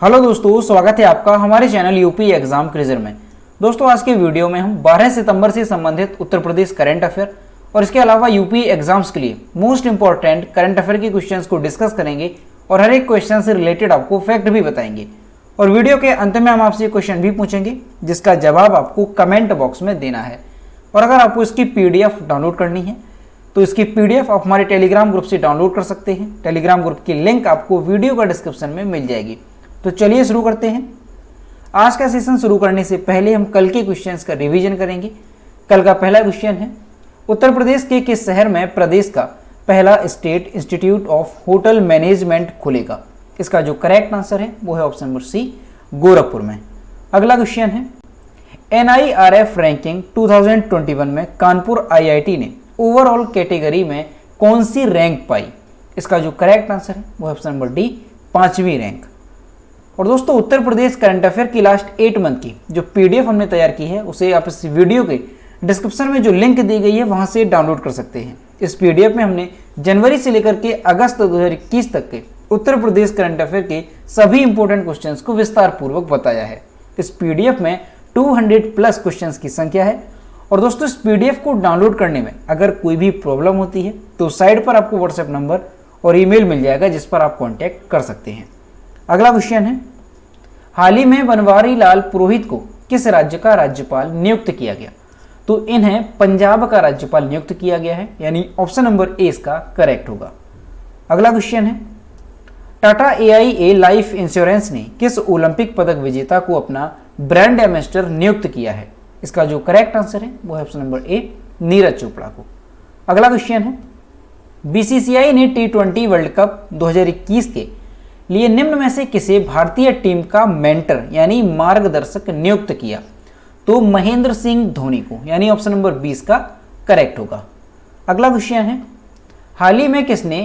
Hello दोस्तों, स्वागत है आपका हमारे चैनल यूपी एग्जाम क्विज़र में। दोस्तों, आज के वीडियो में हम 12 सितंबर से संबंधित उत्तर प्रदेश करंट अफेयर और इसके अलावा यूपी एग्जाम्स के लिए मोस्ट इंपॉर्टेंट करंट अफेयर के क्वेश्चंस को डिस्कस करेंगे और हर एक क्वेश्चन से रिलेटेड आपको फैक्ट भी बताएंगे। और वीडियो के अंत में हम आपसे क्वेश्चन भी पूछेंगे जिसका जवाब आपको कमेंट बॉक्स में देना है। और अगर आपको इसकी PDF डाउनलोड करनी है तो इसकी PDF आप हमारे टेलीग्राम ग्रुप से डाउनलोड कर सकते हैं। टेलीग्राम ग्रुप की लिंक आपको वीडियो का डिस्क्रिप्शन में मिल जाएगी। तो चलिए शुरू करते हैं। आज का सेशन शुरू करने से पहले हम कल के क्वेश्चंस का रिवीजन करेंगे। कल का पहला क्वेश्चन है, उत्तर प्रदेश के किस शहर में प्रदेश का पहला state institute of hotel management खुलेगा? इसका जो करेक्ट आंसर है वो है ऑप्शन नंबर सी, गोरखपुर में। अगला क्वेश्चन है, NIRF रैंकिंग 2021 में कानपुर IIT ने ओवरऑल कैटेगरी में कौन सी रैंक पाई? इसका जो करेक्ट आंसर है वो है ऑप्शन नंबर डी, 5वीं रैंक। और दोस्तों, उत्तर प्रदेश करंट अफेयर की लास्ट 8 मंथ की जो PDF हमने तैयार की है उसे आप इस वीडियो के डिस्क्रिप्शन में जो लिंक दी गई है वहां से डाउनलोड कर सकते हैं। इस PDF में हमने जनवरी से लेकर के अगस्त 2021 तक के उत्तर प्रदेश करंट अफेयर के सभी इंपॉर्टेंट क्वेश्चंस को विस्तार पूर्वक बताया है। इस PDF में 200+ क्वेश्चंस की संख्या है। और दोस्तों, इस PDF को डाउनलोड करने में अगर कोई भी प्रॉब्लम होती है तो साइड पर आपको WhatsApp नंबर और ईमेल मिल जाएगा जिस पर आप कॉन्टैक्ट कर सकते हैं। अगला क्वेश्चन है, हाल ही में बनवारी लाल पुरोहित को किस राज्य का राज्यपाल नियुक्त किया गया? तो इन्हें पंजाब का राज्यपाल नियुक्त किया गया है, यानी ऑप्शन नंबर ए इसका करेक्ट होगा। अगला क्वेश्चन है, टाटा AIA लाइफ इंश्योरेंस ने किस ओलंपिक पदक विजेता को अपना ब्रांड एम्बेसडर नियुक्त किया है? इसका जो करेक्ट आंसर है वो है option number A, Neeraj Chopra को। अगला क्वेश्चन है, BCCI ने T20 वर्ल्ड कप 2021 के लिए निम्न में से किसे भारतीय टीम का मेंटर यानी मार्गदर्शक नियुक्त किया? तो महेंद्र सिंह धोनी को, यानी ऑप्शन नंबर 20 का करेक्ट होगा। अगला क्वेश्चन है, हाल ही में किसने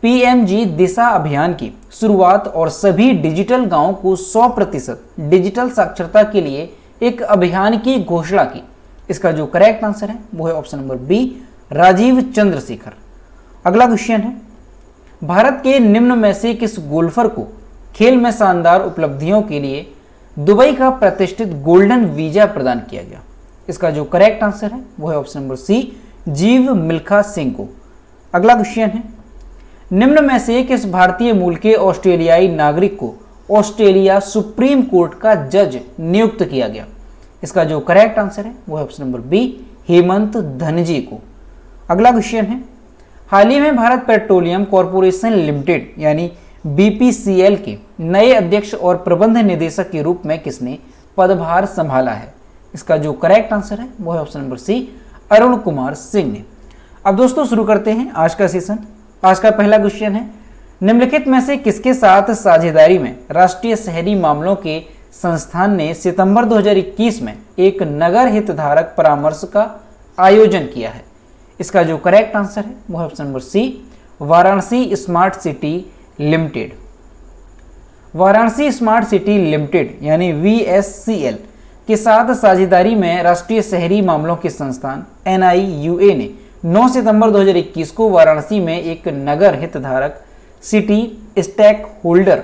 PMG दिशा अभियान की शुरुआत और सभी डिजिटल गांवों को 100% डिजिटल साक्षरता के लिए एक अभियान की घोषणा की? इसका जो करेक्ट आंसर है वो है option number B, Rajeev Chandrasekhar. अगला क्वेश्चन है, भारत के निम्न में से किस गोल्फर को खेल में शानदार उपलब्धियों के लिए दुबई का प्रतिष्ठित गोल्डन वीजा प्रदान किया गया? इसका जो करेक्ट आंसर है वो है ऑप्शन नंबर सी, जीव मिल्खा सिंह को। अगला क्वेश्चन है, निम्न में से किस भारतीय मूल के ऑस्ट्रेलियाई नागरिक को ऑस्ट्रेलिया सुप्रीम कोर्ट का जज नियुक्त किया गया? इसका जो करेक्ट आंसर है वो है option number B, Hemant Dhanji को। अगला क्वेश्चन है, हाल ही में भारत पेट्रोलियम कॉर्पोरेशन लिमिटेड यानी BPCL के नए अध्यक्ष और प्रबंध निदेशक के रूप में किसने पदभार संभाला है? इसका जो करेक्ट आंसर है वो है option number C, Arun Kumar Singh ने। अब दोस्तों शुरू करते हैं आज का सेशन। आज का पहला क्वेश्चन है, निम्नलिखित में से किसके साथ साझेदारी में राष्ट्रीय शहरी मामलों के संस्थान ने सितंबर 2021 में एक नगर हितधारक परामर्श का आयोजन किया है? इसका जो करेक्ट आंसर है वो है option number C, Varanasi smart city limited. Varanasi smart city limited यानी VSCL के साथ साझेदारी में राष्ट्रीय शहरी मामलों के संस्थान NIUA ने 9 सितंबर 2021 को वाराणसी में एक नगर हितधारक सिटी स्टेक होल्डर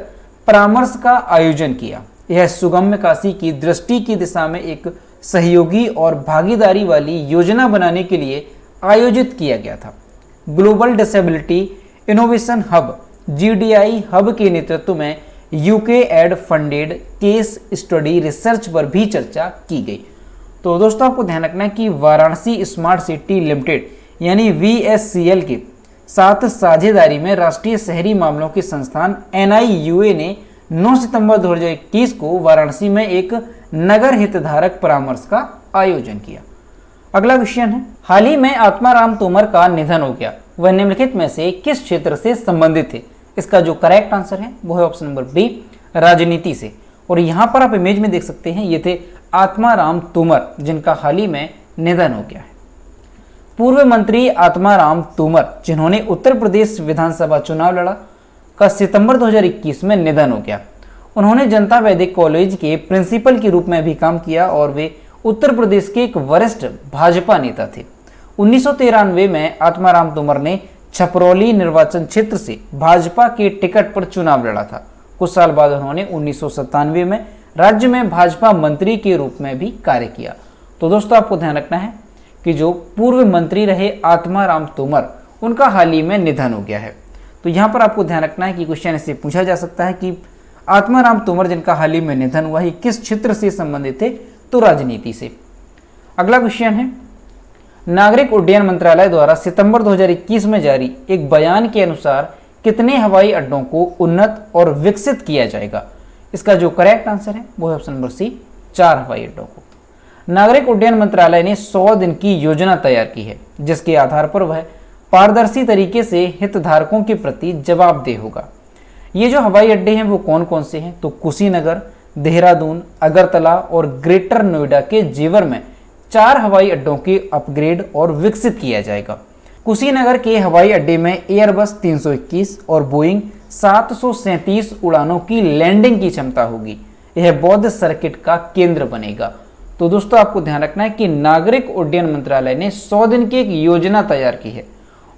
परामर्श का आयोजन किया। यह सुगम्य काशी की दृष्टि की दिशा में एक सहयोगी और भागीदारी वाली योजना बनाने के लिए आयोजित किया गया था। Global disability innovation hub GDI hub के नेतृत्व में UK aid funded case study research पर भी चर्चा की गई। तो दोस्तों, आपको ध्यान रखना है कि वाराणसी स्मार्ट सिटी लिमिटेड यानी VSCL के साथ साझेदारी में राष्ट्रीय शहरी मामलों के संस्थान NIUA ने 9 सितंबर 2021 को वाराणसी में एक नगर हितधारक परामर्श का आयोजन किया। अगला क्वेश्चन है, हाल ही में आत्माराम तोमर का निधन हो गया, वह निम्नलिखित में से किस क्षेत्र से संबंधित थे? इसका जो करेक्ट आंसर है वो है ऑप्शन नंबर बी, राजनीति से। और यहाँ पर आप इमेज में देख सकते हैं, ये थे आत्माराम तोमर जिनका हाल ही में निधन हो गया है। पूर्व मंत्री आत्माराम तोमर जिन्होंने उत्तर प्रदेश विधानसभा चुनाव लड़ा का सितंबर 2021 में निधन हो गया। उन्होंने जनता वैदिक कॉलेज के प्रिंसिपल के रूप में भी काम किया और वे उत्तर प्रदेश के एक वरिष्ठ भाजपा नेता थे। 1993 में आत्माराम तोमर ने छपरौली निर्वाचन क्षेत्र से भाजपा के टिकट पर चुनाव लड़ा था कुछ साल बाद उन्होंने 1997 में राज्य में भाजपा मंत्री के रूप में भी कार्य किया। तो दोस्तों आपको ध्यान रखना है कि जो पूर्व मंत्री रहे आत्माराम तोमर, उनका हाल ही में निधन हो गया है। तो यहाँ पर आपको ध्यान रखना है कि क्वेश्चन इससे पूछा जा सकता है कि आत्माराम तोमर जिनका हाल ही में निधन हुआ है किस क्षेत्र से संबंधित थे, तो राजनीति से। अगला क्वेश्चन है, नागरिक उड्डयन मंत्रालय द्वारा सितंबर 2021 में जारी एक बयान के अनुसार कितने हवाई अड्डों को उन्नत और विकसित किया जाएगा? इसका जो करेक्ट आंसर है वो है ऑप्शन नंबर सी, 4 हवाई अड्डों को। नागरिक उड्डयन मंत्रालय ने 100 दिन की योजना तैयार की है, जिसके आधार पर वह पारदर्शी तरीके से हितधारकों के प्रति जवाबदेह होगा। ये जो हवाई अड्डे हैं वो कौन कौन से हैं? तो कुशीनगर, देहरादून, अगरतला और ग्रेटर नोएडा के जेवर में 4 हवाई अड्डों के अपग्रेड और विकसित किया जाएगा। कुशीनगर के हवाई अड्डे में एयरबस 321 और बोइंग 737 उड़ानों की लैंडिंग की क्षमता होगी। यह बौद्ध सर्किट का केंद्र बनेगा। तो दोस्तों आपको ध्यान रखना है कि नागरिक उड्डयन मंत्रालय ने 100 दिन की एक योजना तैयार की है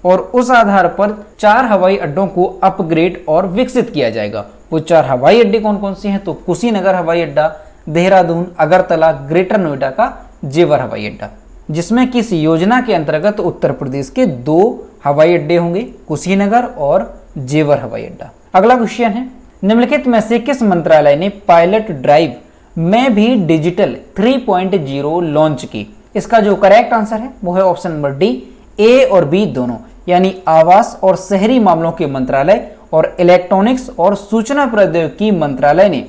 और उस आधार पर 4 हवाई अड्डों को अपग्रेड और विकसित किया जाएगा। वो 4 हवाई अड्डे कौन कौन से हैं? तो कुशीनगर हवाई अड्डा, देहरादून, अगरतला, ग्रेटर नोएडा का जेवर हवाई अड्डा, जिसमें कि इस योजना के अंतर्गत उत्तर प्रदेश के 2 हवाई अड्डे होंगे, कुशीनगर और जेवर हवाई अड्डा। अगला क्वेश्चन है, निम्नलिखित में से किस मंत्रालय ने पायलट ड्राइव में भी डिजिटल 3.0 लॉन्च की? इसका जो करेक्ट आंसर है वो है ऑप्शन नंबर डी, ए और बी दोनों, यानी आवास और शहरी मामलों के मंत्रालय और इलेक्ट्रॉनिक्स और सूचना प्रौद्योगिकी मंत्रालय ने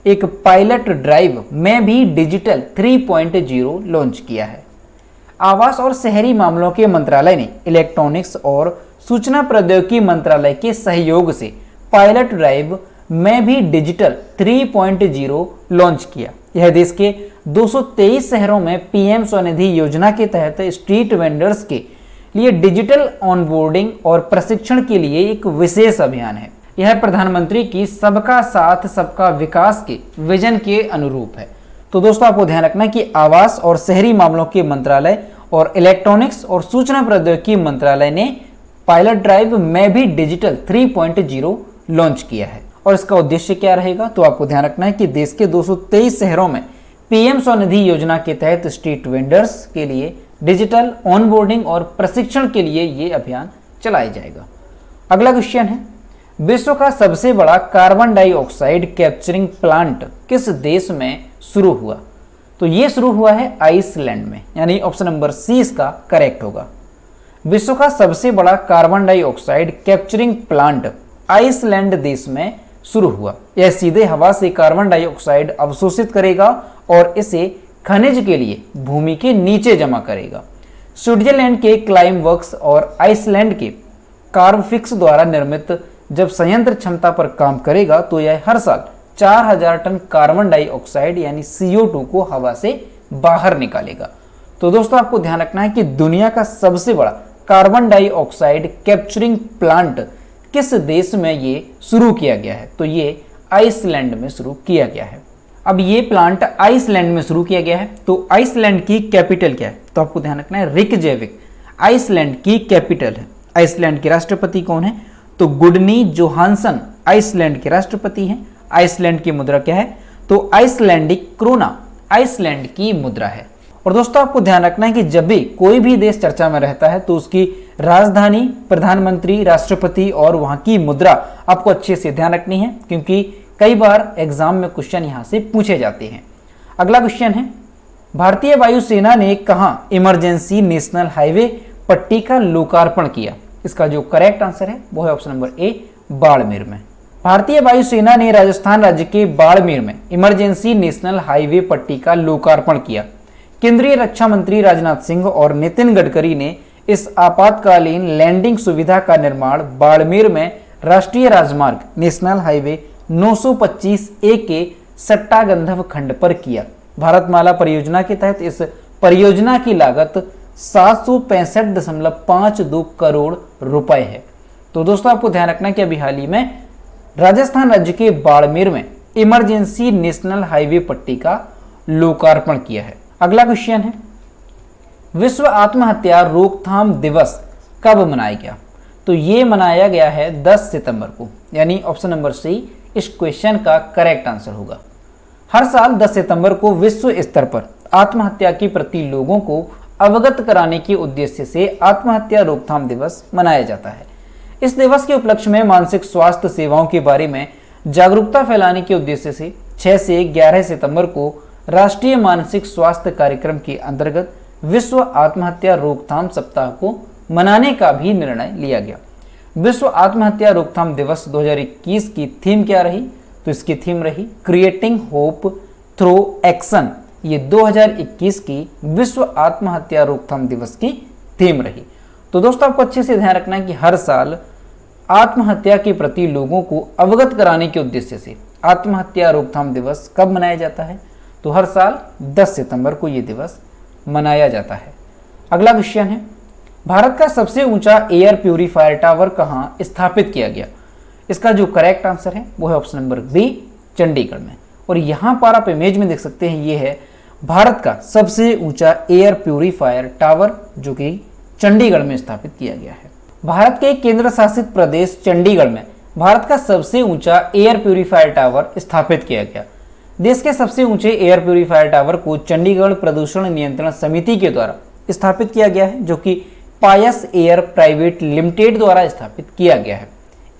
एक पायलट ड्राइव में भी डिजिटल 3.0 लॉन्च किया है। आवास और शहरी मामलों के मंत्रालय ने इलेक्ट्रॉनिक्स और सूचना प्रौद्योगिकी मंत्रालय के सहयोग से पायलट ड्राइव में भी डिजिटल 3.0 लॉन्च किया। यह देश के 223 शहरों में पीएम स्वनिधि योजना के तहत स्ट्रीट वेंडर्स के लिए डिजिटल ऑनबोर्डिंग और प्रशिक्षण के लिए एक विशेष अभियान है। यह प्रधानमंत्री की सबका साथ सबका विकास के विजन के अनुरूप है। तो दोस्तों आपको ध्यान रखना है कि आवास और शहरी मामलों के मंत्रालय और इलेक्ट्रॉनिक्स और सूचना प्रौद्योगिकी मंत्रालय ने पायलट ड्राइव में भी डिजिटल 3.0 लॉन्च किया है। और इसका उद्देश्य क्या रहेगा? तो आपको ध्यान रखना है कि देश के 223 शहरों में पीएम स्वनिधि योजना के तहत स्ट्रीट वेंडर्स के लिए डिजिटल ऑनबोर्डिंग और प्रशिक्षण के लिए ये अभियान चलाया जाएगा। अगला क्वेश्चन है, विश्व का सबसे बड़ा कार्बन डाइऑक्साइड कैप्चरिंग प्लांट किस देश में शुरू हुआ? तो ये शुरू हुआ है आइसलैंड में, यानी ऑप्शन नंबर सी इसका करेक्ट होगा। विश्व का सबसे बड़ा carbon dioxide capturing plant Iceland देश में शुरू हुआ। यह सीधे हवा से कार्बन डाइऑक्साइड अवशोषित करेगा और इसे खनिज के लिए भूमि के नीचे जमा करेगा। स्विट्जरलैंड के क्लाइम वर्क्स और आइसलैंड के कार्बफिक्स द्वारा निर्मित जब संयंत्र क्षमता पर काम करेगा तो यह हर साल 4000 टन कार्बन डाइऑक्साइड यानी CO2 को हवा से बाहर निकालेगा। तो दोस्तों आपको ध्यान रखना है कि दुनिया का सबसे बड़ा कार्बन डाइऑक्साइड कैप्चरिंग प्लांट किस देश में ये शुरू किया गया है? तो ये आइसलैंड में शुरू किया गया है। अब ये प्लांट आइसलैंड में शुरू किया गया है, तो आइसलैंड की कैपिटल क्या है? तो आपको ध्यान रखना है रिकजेविक आइसलैंड की कैपिटल है। आइसलैंड के राष्ट्रपति कौन है? तो गुडनी जोहानसन आइसलैंड के राष्ट्रपति हैं। आइसलैंड की मुद्रा क्या है? तो आइसलैंडिक क्रोना आइसलैंड की मुद्रा है। और दोस्तों आपको ध्यान रखना है कि जब भी कोई भी देश चर्चा में रहता है तो उसकी राजधानी, प्रधानमंत्री, राष्ट्रपति और वहां की मुद्रा आपको अच्छे से ध्यान रखनी है, क्योंकि कई बार एग्जाम में क्वेश्चन यहां से पूछे जाते हैं। अगला क्वेश्चन है, भारतीय वायुसेना ने कहां इमरजेंसी नेशनल हाईवे पट्टी का लोकार्पण किया? इसका जो करेक्ट आंसर है वो है ऑप्शन नंबर ए, बाड़मेर में। भारतीय वायुसेना ने राजस्थान राज्य के बाड़मेर में इमरजेंसी नेशनल हाईवे पट्टी का लोकार्पण किया। केंद्रीय रक्षा मंत्री राजनाथ सिंह और नितिन गडकरी ने इस आपातकालीन लैंडिंग सुविधा का निर्माण बाड़मेर में राष्ट्रीय राजमार्ग नेशनल हाईवे 925A के सट्टागंधव खंड पर किया। भारतमाला परियोजना के तहत इस परियोजना की लागत 765.52 करोड़ रुपए है। तो दोस्तों आपको ध्यान रखना कि अभी हाल ही में राजस्थान राज्य के बाड़मेर में इमरजेंसी नेशनल हाईवे पट्टी का लोकार्पण किया है। अगला क्वेश्चन है, विश्व आत्महत्या रोकथाम दिवस कब मनाया गया? तो ये मनाया गया है 10 सितंबर को, यानी ऑप्शन नंबर सी इस क्वेश्चन का करेक्ट आंसर होगा। हर साल 10 सितंबर को विश्व स्तर पर आत्महत्या के प्रति लोगों को अवगत कराने के उद्देश्य से आत्महत्या रोकथाम दिवस मनाया जाता है। इस दिवस के उपलक्ष्य में मानसिक स्वास्थ्य सेवाओं के बारे में जागरूकता फैलाने के उद्देश्य से 6 से 11 सितंबर को राष्ट्रीय मानसिक स्वास्थ्य कार्यक्रम के अंतर्गत विश्व आत्महत्या रोकथाम सप्ताह को मनाने का भी निर्णय लिया गया। विश्व आत्महत्या रोकथाम दिवस 2021 की थीम क्या रही? तो इसकी थीम रही क्रिएटिंग होप थ्रू एक्शन। ये 2021 की विश्व आत्महत्या रोकथाम दिवस की थीम रही। तो दोस्तों आपको अच्छे से ध्यान रखना है कि हर साल आत्महत्या के प्रति लोगों को अवगत कराने के उद्देश्य से आत्महत्या रोकथाम दिवस कब मनाया जाता है? तो हर साल 10 सितंबर को ये दिवस मनाया जाता है। अगला क्वेश्चन है, भारत का सबसे ऊंचा एयर प्यूरीफायर टावर कहां स्थापित किया गया? इसका जो करेक्ट आंसर है वो है ऑप्शन नंबर बी, चंडीगढ़ में। और यहां पर आप इमेज में देख सकते हैं, ये है भारत का सबसे ऊंचा एयर प्यूरीफायर टावर जो कि चंडीगढ़ में स्थापित किया गया है। भारत के केंद्र शासित प्रदेश चंडीगढ़ में भारत का सबसे ऊंचा एयर प्यूरीफायर टावर स्थापित किया गया। देश के सबसे ऊंचे एयर प्यूरीफायर टावर को चंडीगढ़ प्रदूषण नियंत्रण समिति के द्वारा स्थापित किया गया है, जो कि पायस एयर प्राइवेट लिमिटेड द्वारा स्थापित किया गया है।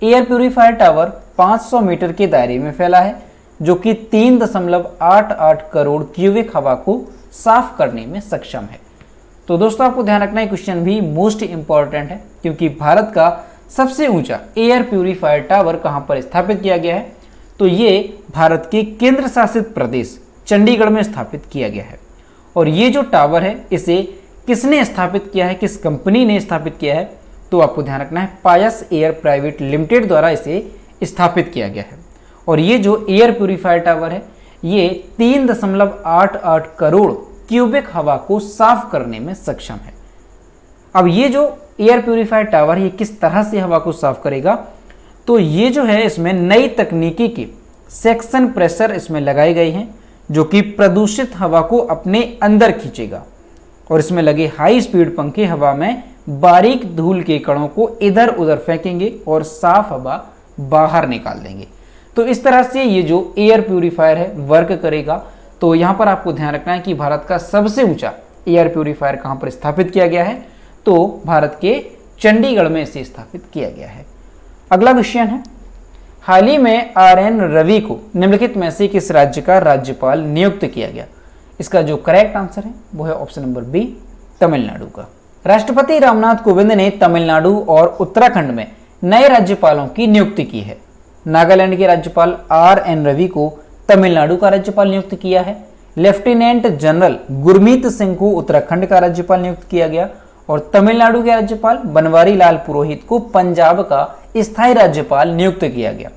एयर प्यूरीफायर टावर 500 मीटर के दायरे में फैला है, जो कि 3.88 करोड़ क्यूबिक हवा को साफ करने में सक्षम है। तो दोस्तों आपको ध्यान रखना है, क्वेश्चन भी मोस्ट इंपॉर्टेंट है, क्योंकि भारत का सबसे ऊंचा एयर प्यूरीफायर टावर कहां पर स्थापित किया गया है? तो ये भारत के केंद्र शासित प्रदेश चंडीगढ़ में स्थापित किया गया है। और ये जो टावर है इसे किसने स्थापित किया है, किस कंपनी ने स्थापित किया है? तो आपको ध्यान रखना है, पायस एयर प्राइवेट लिमिटेड द्वारा इसे स्थापित किया गया है। और ये जो एयर प्यूरीफायर टावर है ये 3.88 करोड़ क्यूबिक हवा को साफ करने में सक्षम है। अब ये जो एयर प्यूरीफायर टावर है ये किस तरह से हवा को साफ करेगा? तो ये जो है इसमें नई तकनीकी की सेक्शन प्रेशर इसमें लगाई गई हैं, जो कि प्रदूषित हवा को अपने अंदर खींचेगा। और इसमें लगे हाई स्पीड पंखे हवा में बारीक धूल के कणों को इधर उधर फेंकेंगे और साफ हवा बाहर निकाल देंगे। तो इस तरह से ये जो एयर प्यूरीफायर है वर्क करेगा। तो यहाँ पर आपको ध्यान रखना है कि भारत का सबसे ऊंचा एयर प्यूरीफायर कहाँ पर स्थापित किया गया है? तो भारत के चंडीगढ़ में इसे स्थापित किया गया है। अगला क्वेश्चन है, हाल ही में RN रवि को निम्नलिखित में से किस राज्य का राज्यपाल नियुक्त किया गया? इसका जो करेक्ट आंसर है वो है ऑप्शन नंबर बी, तमिलनाडु का। राष्ट्रपति रामनाथ कोविंद ने तमिलनाडु और उत्तराखंड में नए राज्यपालों की नियुक्ति की है। नागालैंड के राज्यपाल RN रवि को तमिलनाडु का राज्यपाल नियुक्त किया है। लेफ्टिनेंट जनरल गुरमीत सिंह को उत्तराखंड का राज्यपाल नियुक्त किया गया। और तमिलनाडु के राज्यपाल बनवारी लाल पुरोहित को पंजाब का स्थायी राज्यपाल नियुक्त किया गया।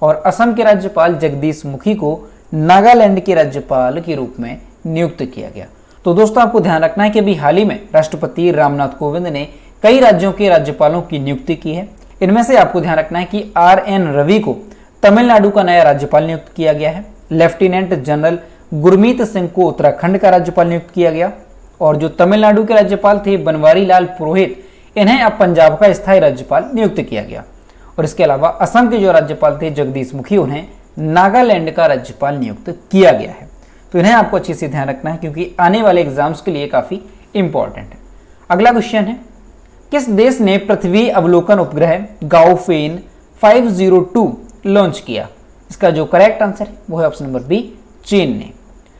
और असम के राज्यपाल जगदीश मुखी को नागालैंड के राज्यपाल के रूप में नियुक्त किया गया। तो दोस्तों आपको ध्यान रखना है कि अभी हाल ही में राष्ट्रपति रामनाथ कोविंद ने कई राज्यों के राज्यपालों की नियुक्ति की है। इनमें से आपको ध्यान रखना है कि RN रवि को तमिलनाडु का नया राज्यपाल नियुक्त किया गया है। लेफ्टिनेंट जनरल गुरमीत सिंह को उत्तराखंड का राज्यपाल नियुक्त किया गया। और जो तमिलनाडु के राज्यपाल थे बनवारी लाल पुरोहित, इन्हें अब पंजाब का स्थायी राज्यपाल नियुक्त किया गया। और इसके अलावा असम के जो राज्यपाल थे जगदीश मुखी, उन्हें नागालैंड का राज्यपाल नियुक्त किया गया है। तो इन्हें आपको अच्छे से ध्यान रखना है, क्योंकि आने वाले एग्जाम्स के लिए काफी इंपॉर्टेंट है। अगला क्वेश्चन है, किस देश ने पृथ्वी अवलोकन उपग्रह गाओफेन 502 लॉन्च किया? इसका जो करेक्ट आंसर है वो है ऑप्शन नंबर बी, चीन ने।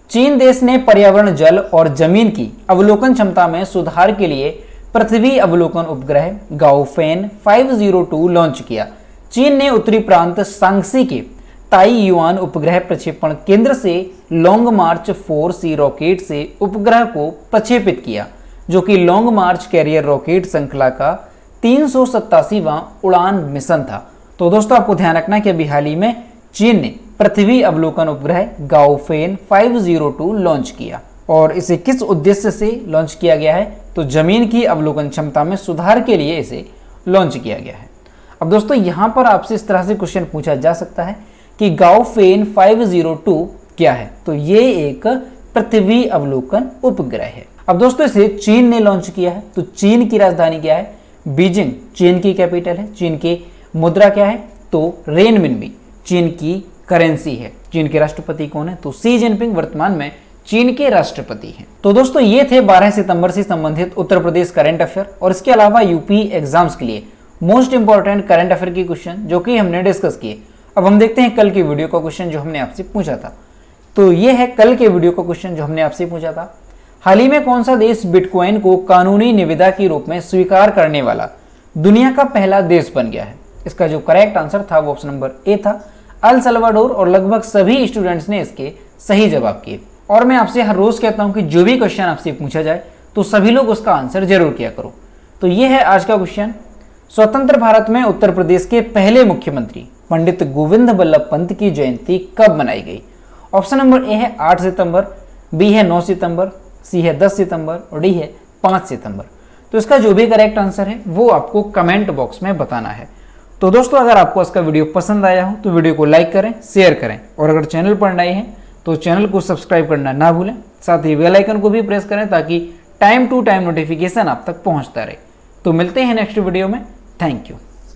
चीन देश ने पर्यावरण, जल और जमीन की अवलोकन क्षमता में सुधार के लिए पृथ्वी अवलोकन उपग्रह गाओफेन 502 लॉन्च किया। चीन ने उत्तरी प्रांत सांगसी के ताईयुआन उपग्रह प्रक्षेपण केंद्र से लॉन्ग मार्च 4C रॉकेट से उपग्रह को प्रक्षेपित किया, जो कि लॉन्ग मार्च कैरियर रॉकेट श्रृंखला का 387वां उड़ान मिशन था। तो दोस्तों आपको ध्यान रखना है कि अभी हाल ही में चीन ने पृथ्वी अवलोकन उपग्रह गाओफेन 502 लॉन्च किया। और इसे किस उद्देश्य से लॉन्च किया गया है? तो जमीन की अवलोकन क्षमता में सुधार के लिए इसे लॉन्च किया गया है। अब दोस्तों यहाँ पर आपसे इस तरह से क्वेश्चन पूछा जा सकता है कि गाओफेन 502 क्या है? तो ये एक पृथ्वी अवलोकन उपग्रह है। अब दोस्तों इसे चीन ने लॉन्च किया है। तो चीन की राजधानी क्या है? बीजिंग चीन की कैपिटल है। चीन की मुद्रा क्या है? तो रेनमिनबी चीन की करेंसी है। चीन के राष्ट्रपति कौन है? तो शी जिनपिंग वर्तमान में चीन के राष्ट्रपति हैं। तो दोस्तों ये थे 12 सितंबर से संबंधित उत्तर प्रदेश करंट अफेयर और इसके अलावा यूपी एग्जाम्स के लिए मोस्ट इंपॉर्टेंट करंट अफेयर की क्वेश्चन जो कि हमने डिस्कस किए। अब हम देखते हैं कल की वीडियो का क्वेश्चन जो हमने आपसे पूछा था। तो ये है कल के वीडियो का क्वेश्चन जो हमने आपसे पूछा था। हाल ही में कौन सा देश बिटकॉइन को कानूनी निविदा के रूप में स्वीकार करने वाला दुनिया का पहला देश बन गया है? इसका जो करेक्ट आंसर था वो ऑप्शन नंबर ए था, अल सल्वाडोर। और लगभग सभी स्टूडेंट्स ने इसके सही जवाब किए। और मैं आपसे हर रोज कहता हूं कि जो भी क्वेश्चन आपसे पूछा जाए तो सभी लोग उसका आंसर जरूर किया करो। तो ये है आज का क्वेश्चन। स्वतंत्र भारत में उत्तर प्रदेश के पहले मुख्यमंत्री पंडित गोविंद बल्लभ पंत की जयंती कब मनाई गई? ऑप्शन नंबर ए है 8 सितंबर, बी है 9 सितंबर, सी है 10 सितंबर और डी है 5 सितंबर। तो इसका जो भी करेक्ट आंसर है वो आपको कमेंट बॉक्स में बताना है। तो दोस्तों अगर आपको इसका वीडियो पसंद आया हो तो वीडियो को लाइक करें, शेयर करें और अगर चैनल पर नए हैं तो चैनल को सब्सक्राइब करना ना भूलें। साथ ही बेल आइकन को भी प्रेस करें ताकि टाइम टू टाइम नोटिफिकेशन आप तक पहुंचता रहे। तो मिलते हैं नेक्स्ट वीडियो में। Thank you.